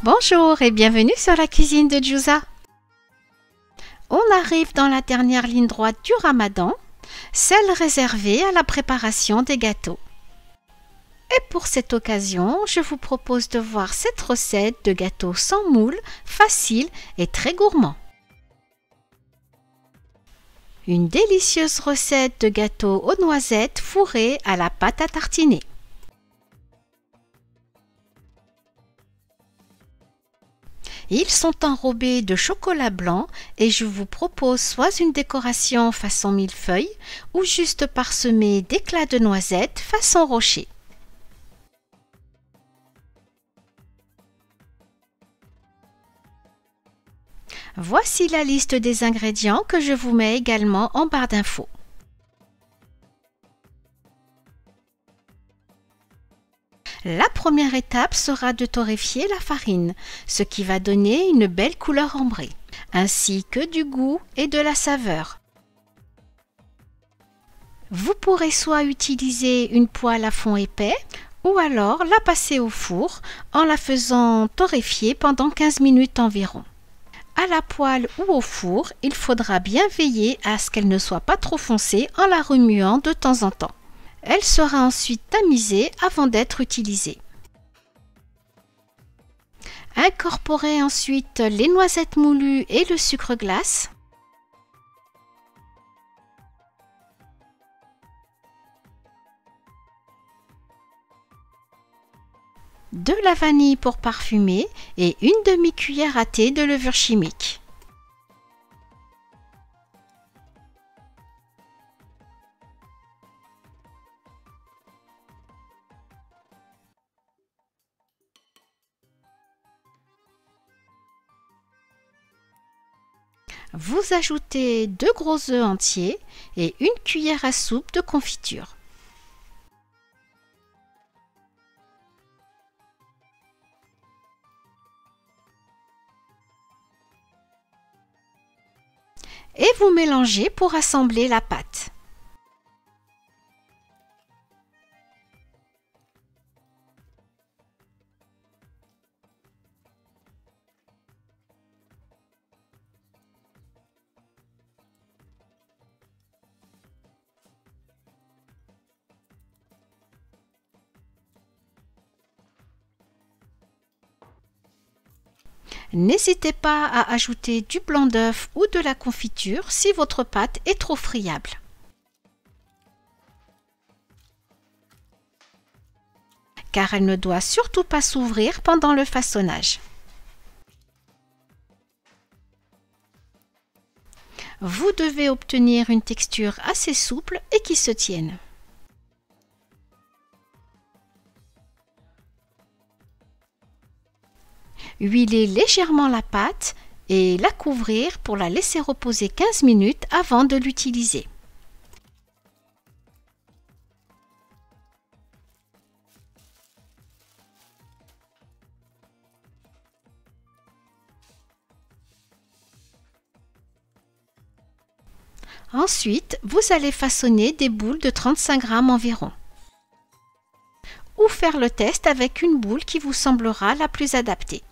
Bonjour et bienvenue sur la cuisine de Djouza. On arrive dans la dernière ligne droite du Ramadan, celle réservée à la préparation des gâteaux. Et pour cette occasion, je vous propose de voir cette recette de gâteau sans moule, facile et très gourmand. Une délicieuse recette de gâteau aux noisettes fourré à la pâte à tartiner. Ils sont enrobés de chocolat blanc et je vous propose soit une décoration façon millefeuille ou juste parsemée d'éclats de noisettes façon rocher. Voici la liste des ingrédients que je vous mets également en barre d'infos. La première étape sera de torréfier la farine, ce qui va donner une belle couleur ambrée, ainsi que du goût et de la saveur. Vous pourrez soit utiliser une poêle à fond épais, ou alors la passer au four en la faisant torréfier pendant 15 minutes environ. À la poêle ou au four, il faudra bien veiller à ce qu'elle ne soit pas trop foncée en la remuant de temps en temps. Elle sera ensuite tamisée avant d'être utilisée. Incorporez ensuite les noisettes moulues et le sucre glace. De la vanille pour parfumer et une demi-cuillère à thé de levure chimique. Vous ajoutez 2 gros œufs entiers et une cuillère à soupe de confiture. Et vous mélangez pour assembler la pâte. N'hésitez pas à ajouter du blanc d'œuf ou de la confiture si votre pâte est trop friable. Car elle ne doit surtout pas s'ouvrir pendant le façonnage. Vous devez obtenir une texture assez souple et qui se tienne. Huilez légèrement la pâte et la couvrir pour la laisser reposer 15 minutes avant de l'utiliser. Ensuite, vous allez façonner des boules de 35 g environ. Ou faire le test avec une boule qui vous semblera la plus adaptée.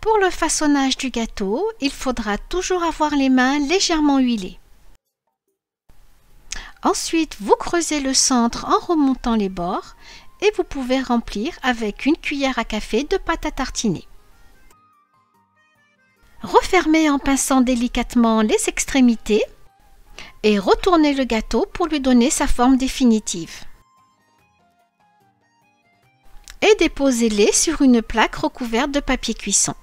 Pour le façonnage du gâteau, il faudra toujours avoir les mains légèrement huilées. Ensuite, vous creusez le centre en remontant les bords et vous pouvez remplir avec une cuillère à café de pâte à tartiner. Refermez en pinçant délicatement les extrémités et retournez le gâteau pour lui donner sa forme définitive. Et déposez-les sur une plaque recouverte de papier cuisson.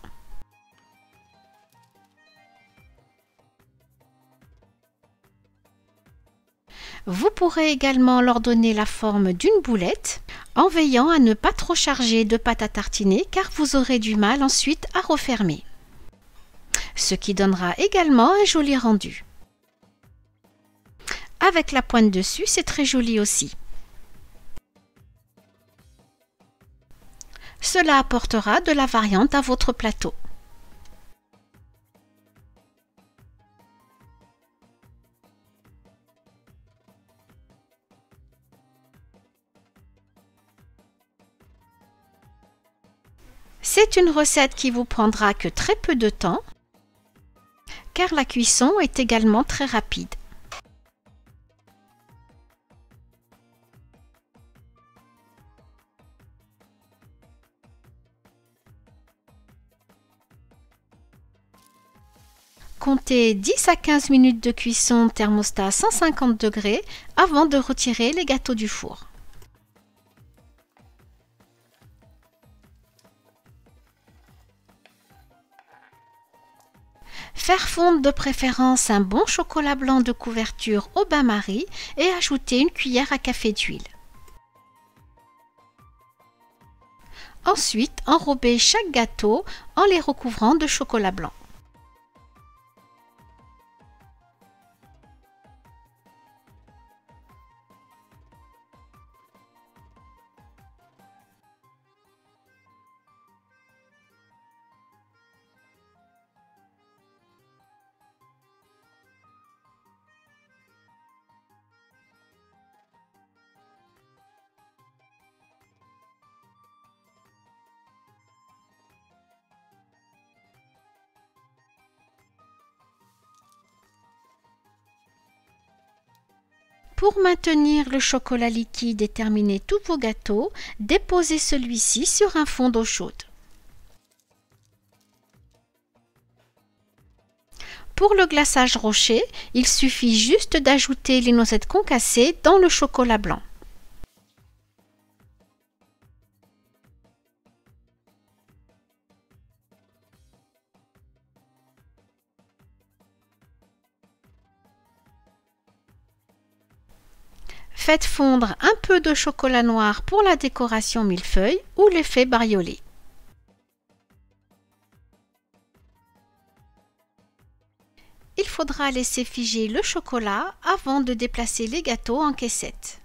Vous pourrez également leur donner la forme d'une boulette en veillant à ne pas trop charger de pâte à tartiner car vous aurez du mal ensuite à refermer. Ce qui donnera également un joli rendu. Avec la pointe dessus, c'est très joli aussi. Cela apportera de la variante à votre plateau. C'est une recette qui vous prendra que très peu de temps, car la cuisson est également très rapide. Comptez 10 à 15 minutes de cuisson thermostat 150 degrés avant de retirer les gâteaux du four. Faire fondre de préférence un bon chocolat blanc de couverture au bain-marie et ajouter une cuillère à café d'huile. Ensuite, enrobez chaque gâteau en les recouvrant de chocolat blanc. Pour maintenir le chocolat liquide et terminer tous vos gâteaux, déposez celui-ci sur un fond d'eau chaude. Pour le glaçage rocher, il suffit juste d'ajouter les noisettes concassées dans le chocolat blanc. Faites fondre un peu de chocolat noir pour la décoration millefeuille ou l'effet bariolé. Il faudra laisser figer le chocolat avant de déplacer les gâteaux en caissette.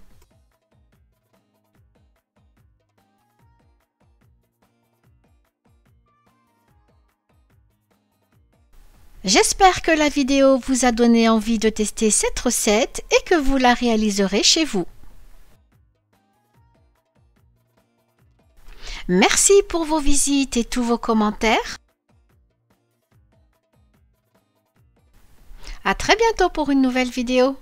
J'espère que la vidéo vous a donné envie de tester cette recette et que vous la réaliserez chez vous. Merci pour vos visites et tous vos commentaires. À très bientôt pour une nouvelle vidéo.